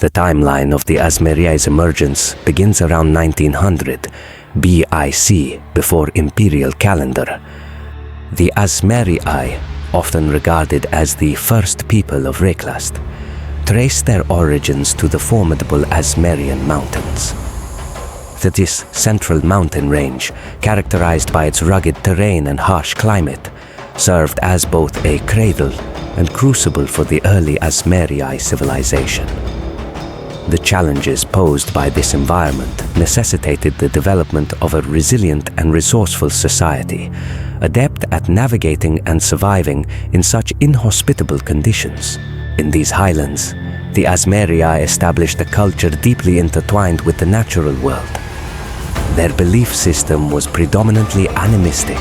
The timeline of the Azmeri's emergence begins around 1900 BIC, before Imperial calendar. The Azmeri, often regarded as the first people of Wraeclast, trace their origins to the formidable Azmerian mountains. This central mountain range, characterized by its rugged terrain and harsh climate, served as both a cradle and crucible for the early Azmeri civilization. The challenges posed by this environment necessitated the development of a resilient and resourceful society, adept at navigating and surviving in such inhospitable conditions. In these highlands, the Azmeri established a culture deeply intertwined with the natural world. Their belief system was predominantly animistic,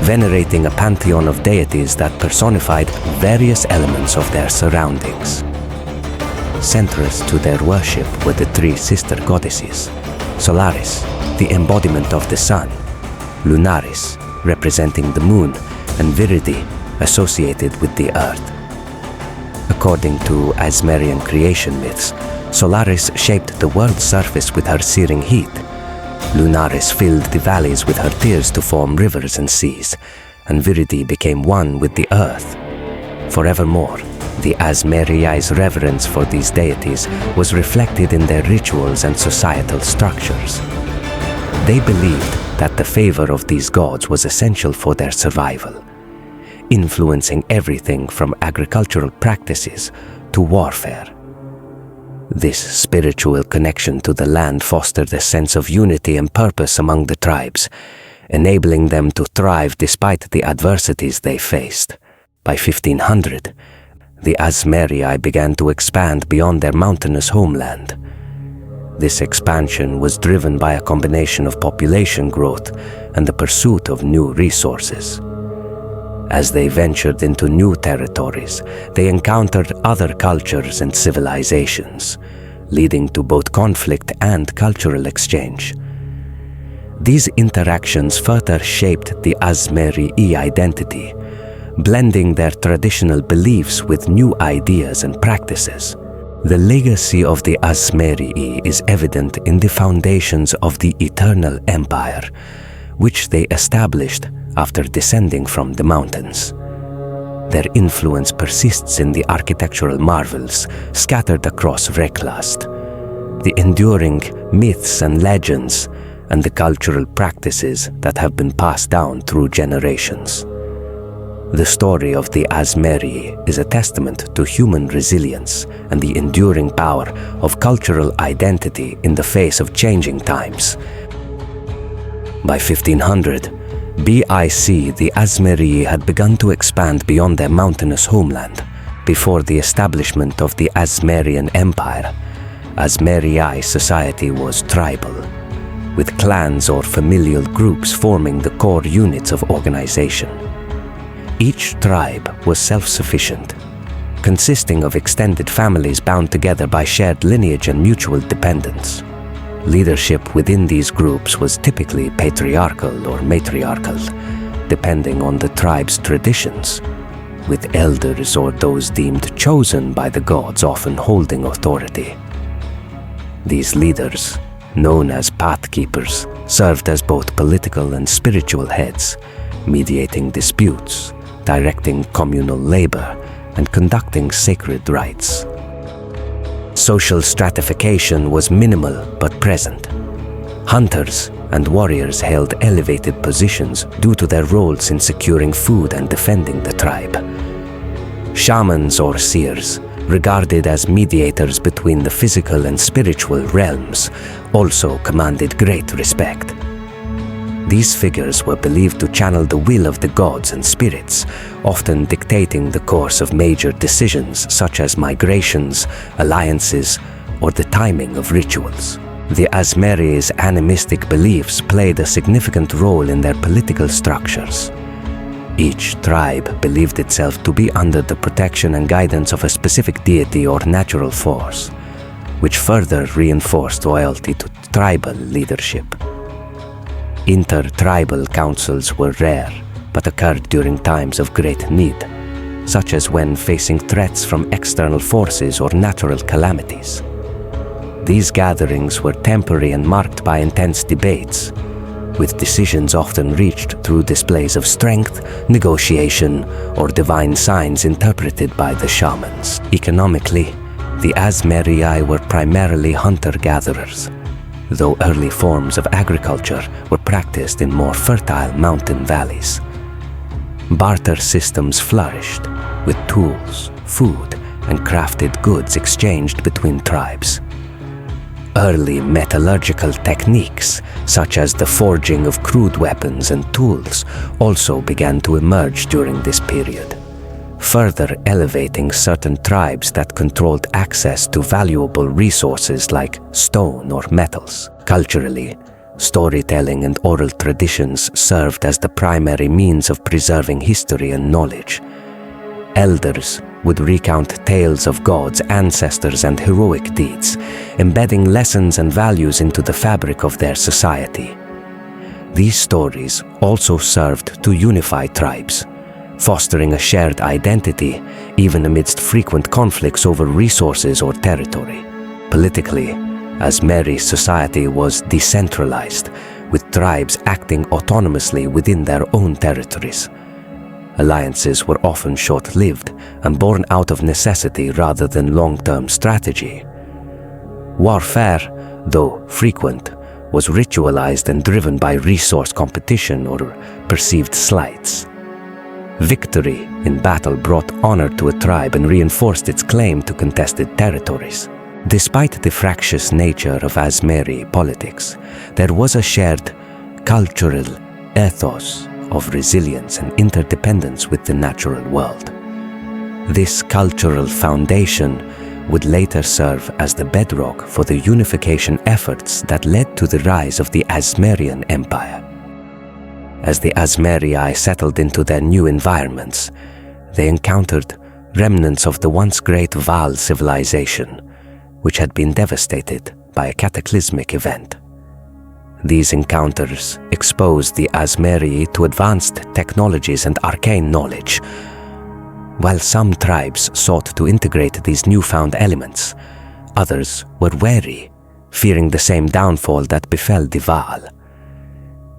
venerating a pantheon of deities that personified various elements of their surroundings. Centrals to their worship were the three sister goddesses: Solaris, the embodiment of the sun; Lunaris, representing the moon; and Viridi, associated with the earth. According to Azmerian creation myths, Solaris shaped the world's surface with her searing heat. Lunaris filled the valleys with her tears to form rivers and seas, and Viridi became one with the earth. Forevermore, the Azmeri's reverence for these deities was reflected in their rituals and societal structures. They believed that the favor of these gods was essential for their survival, influencing everything from agricultural practices to warfare. This spiritual connection to the land fostered a sense of unity and purpose among the tribes, enabling them to thrive despite the adversities they faced. By 1500, the Azmeri began to expand beyond their mountainous homeland. This expansion was driven by a combination of population growth and the pursuit of new resources. As they ventured into new territories, they encountered other cultures and civilizations, leading to both conflict and cultural exchange. These interactions further shaped the Azmeri identity, blending their traditional beliefs with new ideas and practices. The legacy of the Azmeri is evident in the foundations of the Eternal Empire, which they established after descending from the mountains. Their influence persists in the architectural marvels scattered across Wraeclast, the enduring myths and legends, and the cultural practices that have been passed down through generations. The story of the Azmeri is a testament to human resilience and the enduring power of cultural identity in the face of changing times. By 1500, BIC, the Azmeri had begun to expand beyond their mountainous homeland. Before the establishment of the Azmerian Empire, Azmeri society was tribal, with clans or familial groups forming the core units of organization. Each tribe was self-sufficient, consisting of extended families bound together by shared lineage and mutual dependence. Leadership within these groups was typically patriarchal or matriarchal, depending on the tribe's traditions, with elders or those deemed chosen by the gods often holding authority. These leaders, known as pathkeepers, served as both political and spiritual heads, mediating disputes, directing communal labor, and conducting sacred rites. Social stratification was minimal but present. Hunters and warriors held elevated positions due to their roles in securing food and defending the tribe. Shamans or seers, regarded as mediators between the physical and spiritual realms, also commanded great respect. These figures were believed to channel the will of the gods and spirits, often dictating the course of major decisions such as migrations, alliances, or the timing of rituals. The Azmeri's animistic beliefs played a significant role in their political structures. Each tribe believed itself to be under the protection and guidance of a specific deity or natural force, which further reinforced loyalty to tribal leadership. Inter-tribal councils were rare, but occurred during times of great need, such as when facing threats from external forces or natural calamities. These gatherings were temporary and marked by intense debates, with decisions often reached through displays of strength, negotiation, or divine signs interpreted by the shamans. Economically, the Azmeri were primarily hunter-gatherers, though early forms of agriculture were practiced in more fertile mountain valleys. Barter systems flourished, with tools, food, and crafted goods exchanged between tribes. Early metallurgical techniques, such as the forging of crude weapons and tools, also began to emerge during this period, further elevating certain tribes that controlled access to valuable resources like stone or metals. Culturally, storytelling and oral traditions served as the primary means of preserving history and knowledge. Elders would recount tales of gods, ancestors, and heroic deeds, embedding lessons and values into the fabric of their society. These stories also served to unify tribes, fostering a shared identity even amidst frequent conflicts over resources or territory. Politically, Azmeri society was decentralized, with tribes acting autonomously within their own territories. Alliances were often short-lived and born out of necessity rather than long-term strategy. Warfare, though frequent, was ritualized and driven by resource competition or perceived slights. Victory in battle brought honor to a tribe and reinforced its claim to contested territories. Despite the fractious nature of Azmeri politics, there was a shared cultural ethos of resilience and interdependence with the natural world. This cultural foundation would later serve as the bedrock for the unification efforts that led to the rise of the Azmerian Empire. As the Azmeri settled into their new environments, they encountered remnants of the once great Vaal civilization, which had been devastated by a cataclysmic event. These encounters exposed the Azmeri to advanced technologies and arcane knowledge. While some tribes sought to integrate these newfound elements, others were wary, fearing the same downfall that befell the Vaal.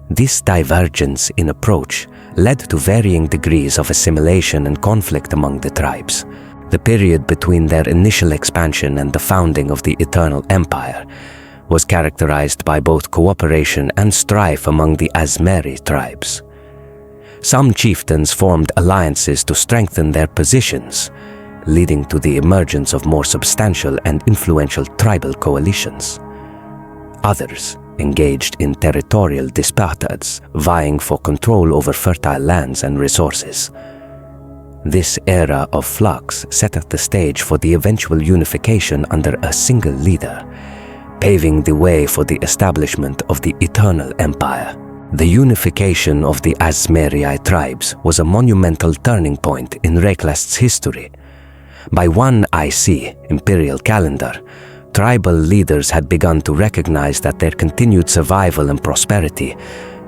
This divergence in approach led to varying degrees of assimilation and conflict among the tribes. The period between their initial expansion and the founding of the Eternal Empire was characterized by both cooperation and strife among the Azmeri tribes. Some chieftains formed alliances to strengthen their positions, leading to the emergence of more substantial and influential tribal coalitions. Others engaged in territorial disputes, vying for control over fertile lands and resources. This era of flux set the stage for the eventual unification under a single leader, paving the way for the establishment of the Eternal Empire. The unification of the Azmeri tribes was a monumental turning point in Wraeclast's history. By 1 IC imperial calendar, tribal leaders had begun to recognize that their continued survival and prosperity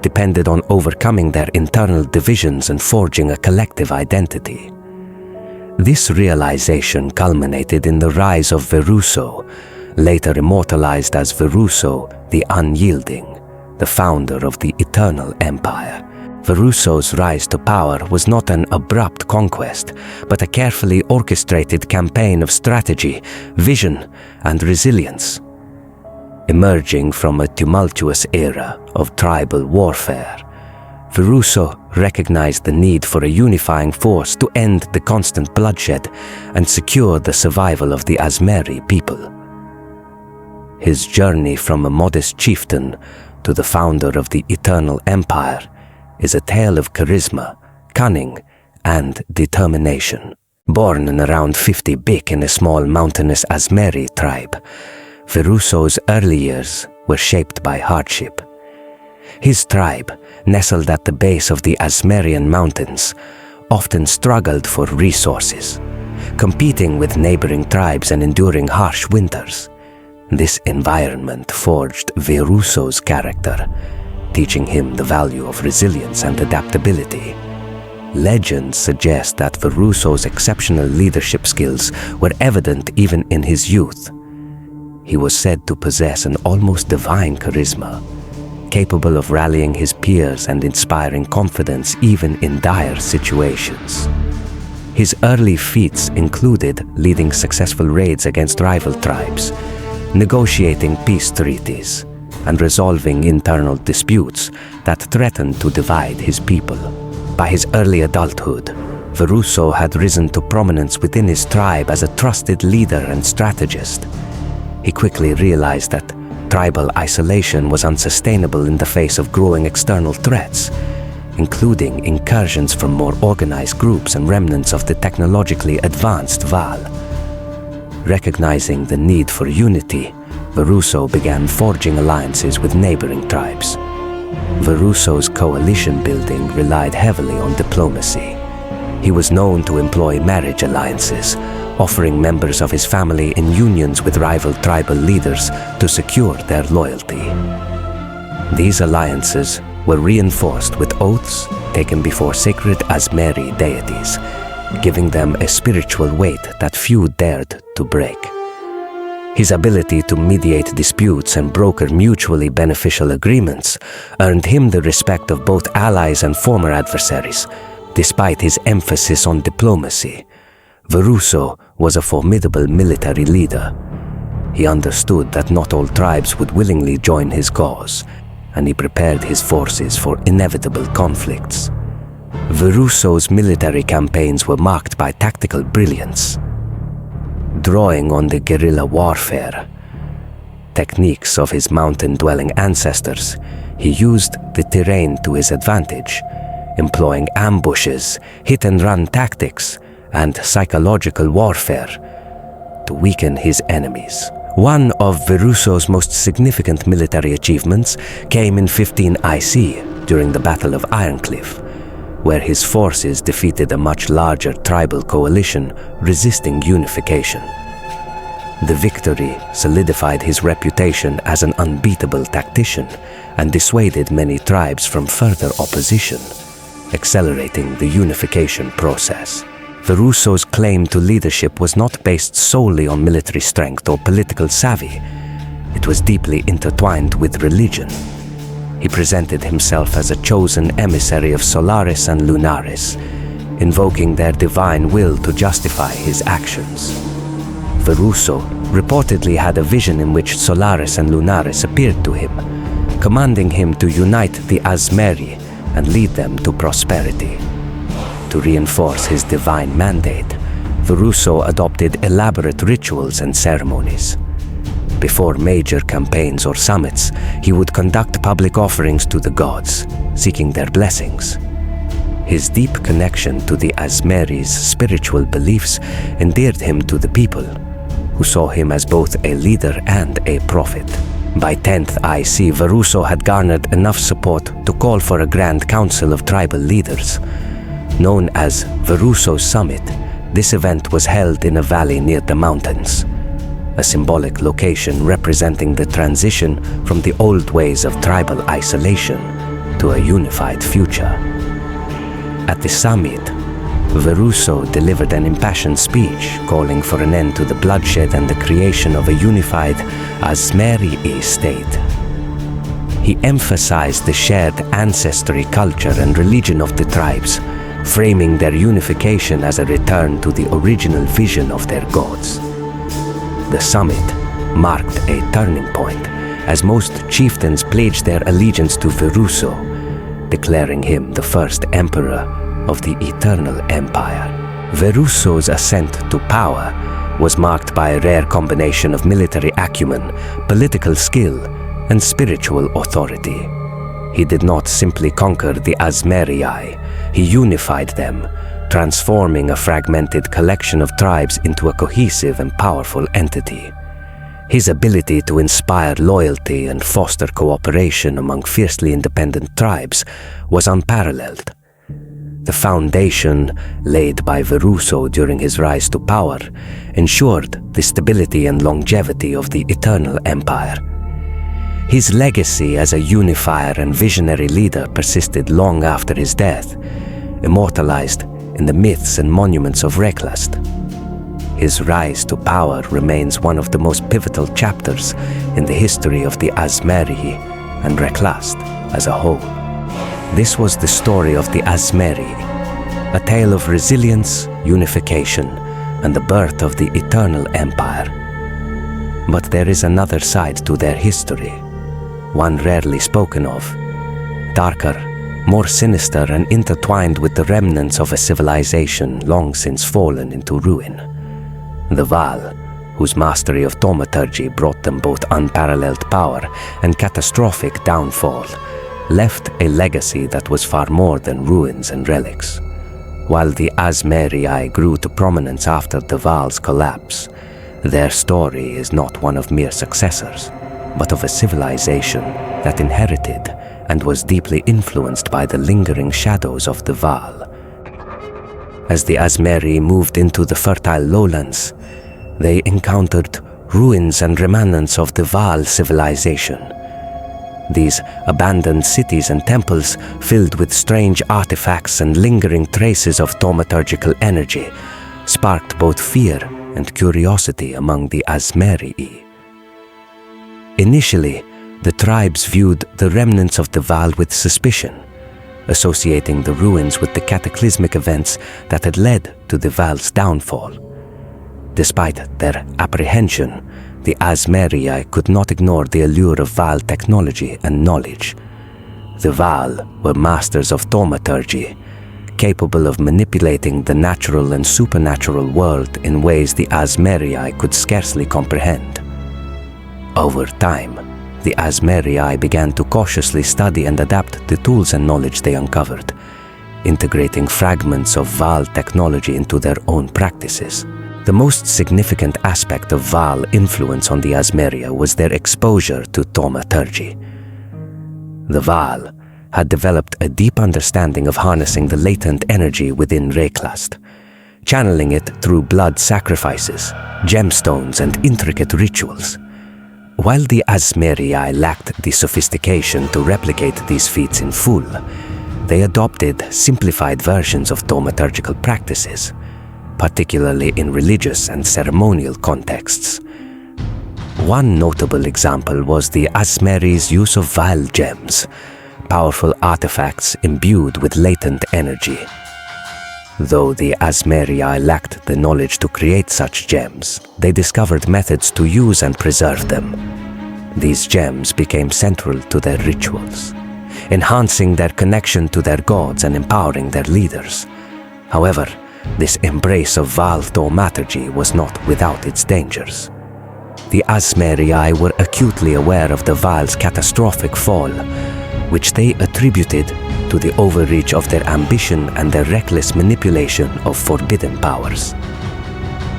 depended on overcoming their internal divisions and forging a collective identity. This realization culminated in the rise of Veruso, later immortalized as Veruso the Unyielding, the founder of the Eternal Empire. Veruso's rise to power was not an abrupt conquest, but a carefully orchestrated campaign of strategy, vision, and resilience. Emerging from a tumultuous era of tribal warfare, Veruso recognized the need for a unifying force to end the constant bloodshed and secure the survival of the Azmeri people. His journey from a modest chieftain to the founder of the Eternal Empire is a tale of charisma, cunning, and determination. Born in around 50 BC in a small mountainous Azmeri tribe, Veruso's early years were shaped by hardship. His tribe, nestled at the base of the Azmerian mountains, often struggled for resources, competing with neighboring tribes and enduring harsh winters. This environment forged Veruso's character, teaching him the value of resilience and adaptability. Legends suggest that Veruso's exceptional leadership skills were evident even in his youth. He was said to possess an almost divine charisma, capable of rallying his peers and inspiring confidence even in dire situations. His early feats included leading successful raids against rival tribes, negotiating peace treaties, and resolving internal disputes that threatened to divide his people. By his early adulthood, Veruso had risen to prominence within his tribe as a trusted leader and strategist. He quickly realized that tribal isolation was unsustainable in the face of growing external threats, including incursions from more organized groups and remnants of the technologically advanced Vaal. Recognizing the need for unity, Veruso began forging alliances with neighboring tribes. Veruso's coalition building relied heavily on diplomacy. He was known to employ marriage alliances, offering members of his family in unions with rival tribal leaders to secure their loyalty. These alliances were reinforced with oaths taken before sacred Azmeri deities, giving them a spiritual weight that few dared to break. His ability to mediate disputes and broker mutually beneficial agreements earned him the respect of both allies and former adversaries. Despite his emphasis on diplomacy, Veruso was a formidable military leader. He understood that not all tribes would willingly join his cause, and he prepared his forces for inevitable conflicts. Veruso's military campaigns were marked by tactical brilliance. Drawing on the guerrilla warfare techniques of his mountain-dwelling ancestors, he used the terrain to his advantage, employing ambushes, hit-and-run tactics, and psychological warfare to weaken his enemies. One of Veruso's most significant military achievements came in 15 IC during the Battle of Ironcliff, where his forces defeated a much larger tribal coalition resisting unification. The victory solidified his reputation as an unbeatable tactician and dissuaded many tribes from further opposition, accelerating the unification process. Veruso's claim to leadership was not based solely on military strength or political savvy. It was deeply intertwined with religion. He presented himself as a chosen emissary of Solaris and Lunaris, invoking their divine will to justify his actions. Veruso reportedly had a vision in which Solaris and Lunaris appeared to him, commanding him to unite the Azmeri and lead them to prosperity. To reinforce his divine mandate, Veruso adopted elaborate rituals and ceremonies. Before major campaigns or summits, he would conduct public offerings to the gods, seeking their blessings. His deep connection to the Azmeri's spiritual beliefs endeared him to the people, who saw him as both a leader and a prophet. By 10th IC, Veruso had garnered enough support to call for a grand council of tribal leaders. Known as Veruso's Summit, this event was held in a valley near the mountains, a symbolic location representing the transition from the old ways of tribal isolation to a unified future. At the summit, Veruso delivered an impassioned speech calling for an end to the bloodshed and the creation of a unified Azmeri state. He emphasized the shared ancestry, culture, and religion of the tribes, framing their unification as a return to the original vision of their gods. The summit marked a turning point, as most chieftains pledged their allegiance to Veruso, declaring him the first emperor of the Eternal Empire. Veruso's ascent to power was marked by a rare combination of military acumen, political skill, and spiritual authority. He did not simply conquer the Azmeri, he unified them, transforming a fragmented collection of tribes into a cohesive and powerful entity. His ability to inspire loyalty and foster cooperation among fiercely independent tribes was unparalleled. The foundation laid by Veruso during his rise to power ensured the stability and longevity of the Eternal Empire. His legacy as a unifier and visionary leader persisted long after his death, immortalized in the myths and monuments of Wraeclast. his rise to power remains one of the most pivotal chapters in the history of the Azmeri and Wraeclast as a whole. This was the story of the Azmeri, a tale of resilience, unification, and the birth of the Eternal Empire. But there is another side to their history, one rarely spoken of, darker, more sinister and intertwined with the remnants of a civilization long since fallen into ruin. The Vaal, whose mastery of thaumaturgy brought them both unparalleled power and catastrophic downfall, left a legacy that was far more than ruins and relics. While the Azmeri grew to prominence after the Vaal's collapse, their story is not one of mere successors, but of a civilization that inherited and was deeply influenced by the lingering shadows of the Vaal. As the Azmeri moved into the fertile lowlands, they encountered ruins and remnants of the Vaal civilization. These abandoned cities and temples, filled with strange artifacts and lingering traces of thaumaturgical energy, sparked both fear and curiosity among the Azmeri. Initially, the tribes viewed the remnants of the Vaal with suspicion, associating the ruins with the cataclysmic events that had led to the Vaal's downfall. Despite their apprehension, the Azmeri could not ignore the allure of Vaal technology and knowledge. The Vaal were masters of thaumaturgy, capable of manipulating the natural and supernatural world in ways the Azmeri could scarcely comprehend. Over time, the Azmeri began to cautiously study and adapt the tools and knowledge they uncovered, integrating fragments of Vaal technology into their own practices. The most significant aspect of Vaal influence on the Azmeri was their exposure to thaumaturgy. The Vaal had developed a deep understanding of harnessing the latent energy within Wraeclast, channeling it through blood sacrifices, gemstones, and intricate rituals. While the Azmeri lacked the sophistication to replicate these feats in full, they adopted simplified versions of thaumaturgical practices, particularly in religious and ceremonial contexts. One notable example was the Azmeri's use of Vaal gems, powerful artifacts imbued with latent energy. Though the Azmeri lacked the knowledge to create such gems, they discovered methods to use and preserve them. These gems became central to their rituals, enhancing their connection to their gods and empowering their leaders. However, this embrace of Vaal thaumaturgy was not without its dangers. The Azmeri were acutely aware of the Vaal's catastrophic fall, which they attributed to the overreach of their ambition and their reckless manipulation of forbidden powers.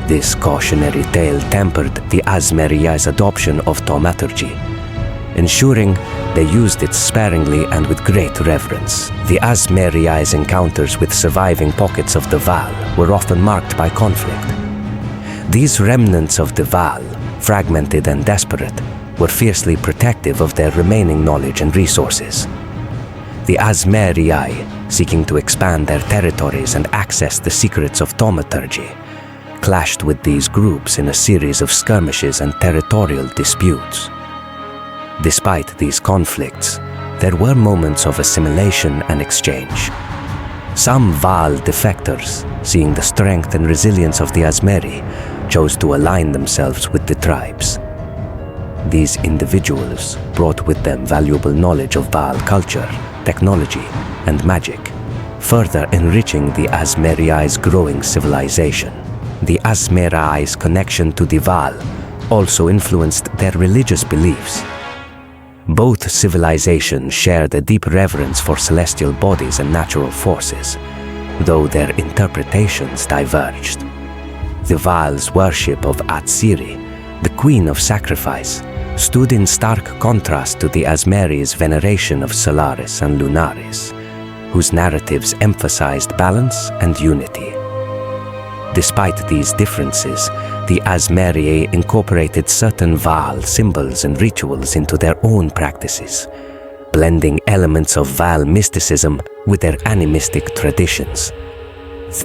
This cautionary tale tempered the Azmeri's adoption of thaumaturgy, ensuring they used it sparingly and with great reverence. The Azmeri's encounters with surviving pockets of the Vaal were often marked by conflict. These remnants of the Vaal, fragmented and desperate, were fiercely protective of their remaining knowledge and resources. The Azmeri, seeking to expand their territories and access the secrets of thaumaturgy, clashed with these groups in a series of skirmishes and territorial disputes. Despite these conflicts, there were moments of assimilation and exchange. Some Vaal defectors, seeing the strength and resilience of the Azmeri, chose to align themselves with the tribes. These individuals brought with them valuable knowledge of Vaal culture, technology, and magic, further enriching the Azmeri's growing civilization. The Azmeri's connection to the Vaal also influenced their religious beliefs. Both civilizations shared a deep reverence for celestial bodies and natural forces, though their interpretations diverged. The Vaal's worship of Azmeri, the Queen of Sacrifice, stood in stark contrast to the Azmeri's veneration of Solaris and Lunaris, whose narratives emphasized balance and unity. Despite these differences, the Azmeri incorporated certain Vaal symbols and rituals into their own practices, blending elements of Vaal mysticism with their animistic traditions.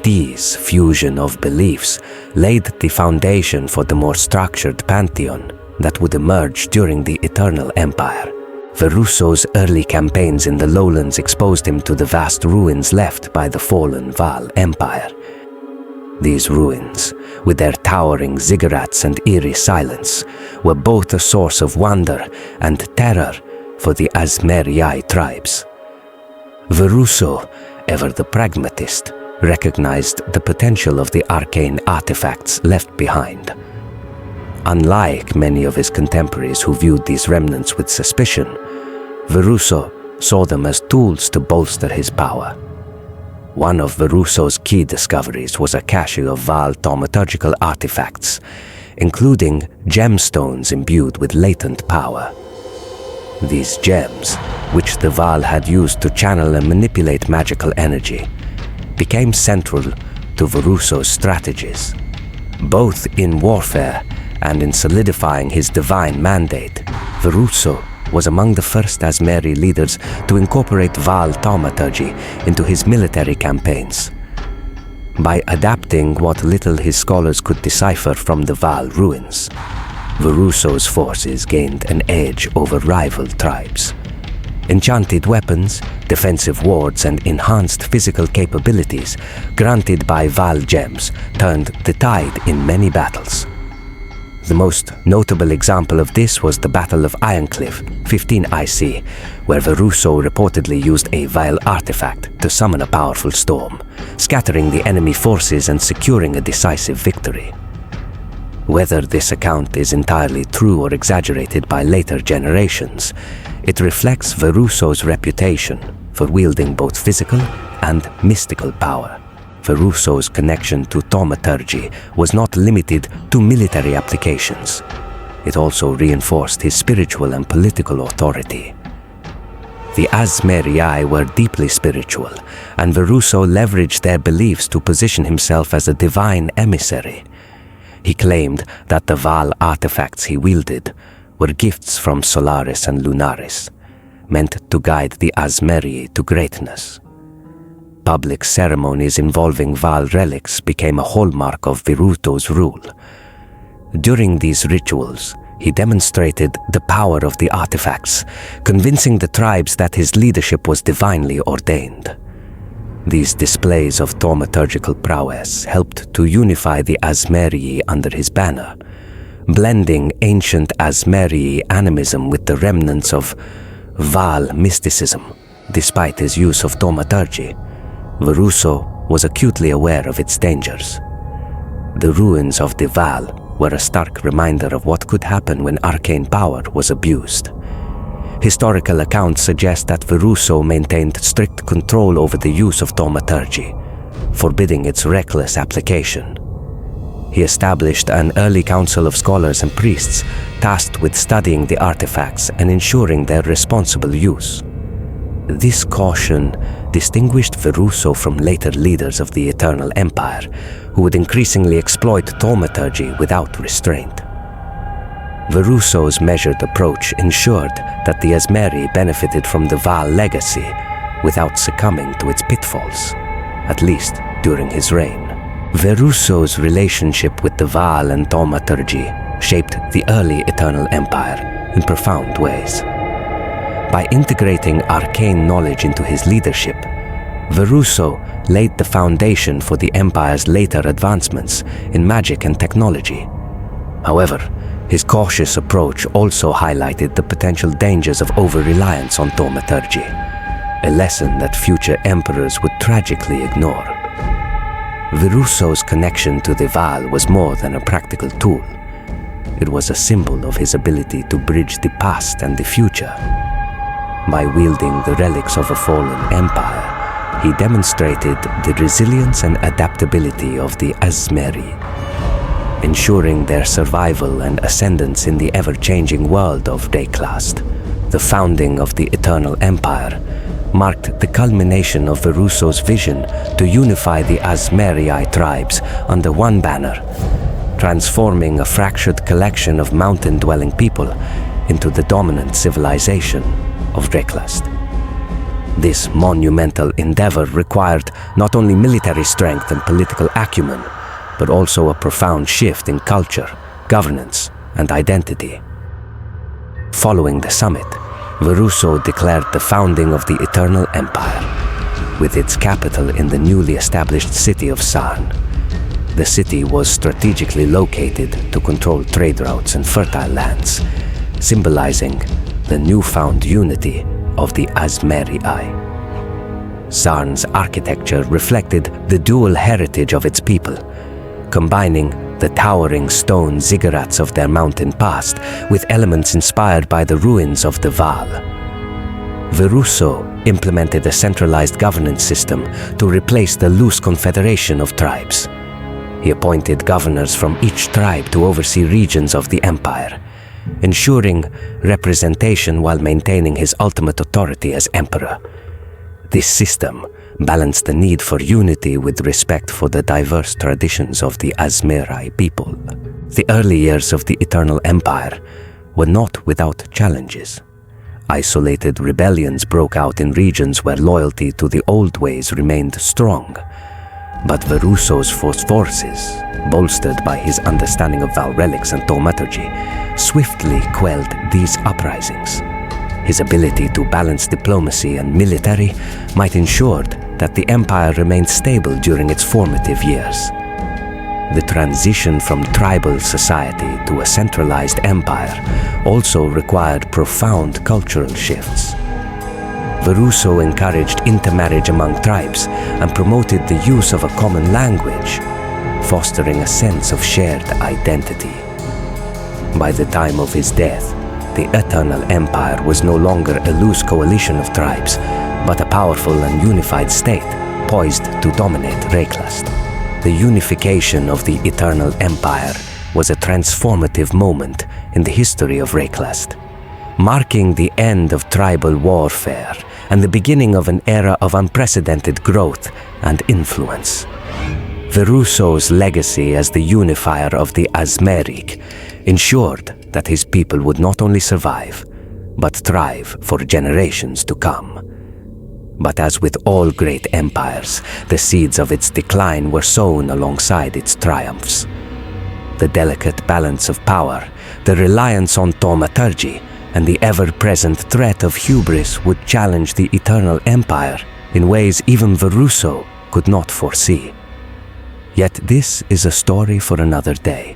These fusion of beliefs laid the foundation for the more structured pantheon that would emerge during the Eternal Empire. Veruso's early campaigns in the lowlands exposed him to the vast ruins left by the fallen Vaal Empire. These ruins, with their towering ziggurats and eerie silence, were both a source of wonder and terror for the Azmeri tribes. Veruso, ever the pragmatist, recognized the potential of the arcane artifacts left behind. Unlike many of his contemporaries who viewed these remnants with suspicion, Veruso saw them as tools to bolster his power. One of Veruso's key discoveries was a cache of Vaal thaumaturgical artifacts, including gemstones imbued with latent power. These gems, which the Vaal had used to channel and manipulate magical energy, became central to Veruso's strategies, both in warfare and in solidifying his divine mandate. Veruso was among the first Azmeri leaders to incorporate Vaal thaumaturgy into his military campaigns. By adapting what little his scholars could decipher from the Vaal ruins, Veruso's forces gained an edge over rival tribes. Enchanted weapons, defensive wards, and enhanced physical capabilities granted by Vaal gems turned the tide in many battles. The most notable example of this was the Battle of Ironcliff, 15 IC, where Veruso reportedly used a Vaal artifact to summon a powerful storm, scattering the enemy forces and securing a decisive victory. Whether this account is entirely true or exaggerated by later generations, it reflects Veruso's reputation for wielding both physical and mystical power. Veruso's connection to thaumaturgy was not limited to military applications. It also reinforced his spiritual and political authority. The Azmeri were deeply spiritual, and Veruso leveraged their beliefs to position himself as a divine emissary. He claimed that the Vaal artifacts he wielded were gifts from Solaris and Lunaris, meant to guide the Azmeri to greatness. Public ceremonies involving Vaal relics became a hallmark of Veruso's rule. During these rituals, he demonstrated the power of the artifacts, convincing the tribes that his leadership was divinely ordained. These displays of thaumaturgical prowess helped to unify the Azmeri under his banner, blending ancient Azmeri animism with the remnants of Vaal mysticism. Despite his use of thaumaturgy, Veruso was acutely aware of its dangers. The ruins of the Vaal were a stark reminder of what could happen when arcane power was abused. Historical accounts suggest that Veruso maintained strict control over the use of thaumaturgy, forbidding its reckless application. He established an early council of scholars and priests tasked with studying the artifacts and ensuring their responsible use. This caution distinguished Veruso from later leaders of the Eternal Empire, who would increasingly exploit thaumaturgy without restraint. Veruso's measured approach ensured that the Azmeri benefited from the Vaal legacy without succumbing to its pitfalls, at least during his reign. Veruso's relationship with the Vaal and thaumaturgy shaped the early Eternal Empire in profound ways. By integrating arcane knowledge into his leadership, Veruso laid the foundation for the Empire's later advancements in magic and technology. However, his cautious approach also highlighted the potential dangers of over-reliance on thaumaturgy, a lesson that future emperors would tragically ignore. Veruso's connection to the Vaal was more than a practical tool. It was a symbol of his ability to bridge the past and the future. By wielding the relics of a fallen empire, he demonstrated the resilience and adaptability of the Azmeri, ensuring their survival and ascendance in the ever-changing world of Wraeclast. The founding of the Eternal Empire marked the culmination of Veruso's vision to unify the Azmeri tribes under one banner, transforming a fractured collection of mountain-dwelling people into the dominant civilization of Wraeclast. This monumental endeavor required not only military strength and political acumen, but also a profound shift in culture, governance, and identity. Following the summit, Veruso declared the founding of the Eternal Empire, with its capital in the newly established city of Sarn. The city was strategically located to control trade routes and fertile lands, symbolizing the newfound unity of the Azmeri. Sarn's architecture reflected the dual heritage of its people, combining the towering stone ziggurats of their mountain past with elements inspired by the ruins of the Vaal. Veruso implemented a centralized governance system to replace the loose confederation of tribes. He appointed governors from each tribe to oversee regions of the empire, ensuring representation while maintaining his ultimate authority as emperor. This system balanced the need for unity with respect for the diverse traditions of the Azmeri people. The early years of the Eternal Empire were not without challenges. Isolated rebellions broke out in regions where loyalty to the old ways remained strong. But Veruso's forces, bolstered by his understanding of Vaal relics and thaumaturgy, swiftly quelled these uprisings. His ability to balance diplomacy and military might ensure that the empire remained stable during its formative years. The transition from tribal society to a centralized empire also required profound cultural shifts. Veruso encouraged intermarriage among tribes and promoted the use of a common language, fostering a sense of shared identity. By the time of his death, the Eternal Empire was no longer a loose coalition of tribes, but a powerful and unified state poised to dominate Wraeclast. The unification of the Eternal Empire was a transformative moment in the history of Wraeclast, marking the end of tribal warfare and the beginning of an era of unprecedented growth and influence. Veruso's legacy as the unifier of the Azmeri ensured that his people would not only survive, but thrive for generations to come. But as with all great empires, the seeds of its decline were sown alongside its triumphs. The delicate balance of power, the reliance on thaumaturgy, and the ever-present threat of hubris would challenge the Eternal Empire in ways even Veruso could not foresee. Yet this is a story for another day.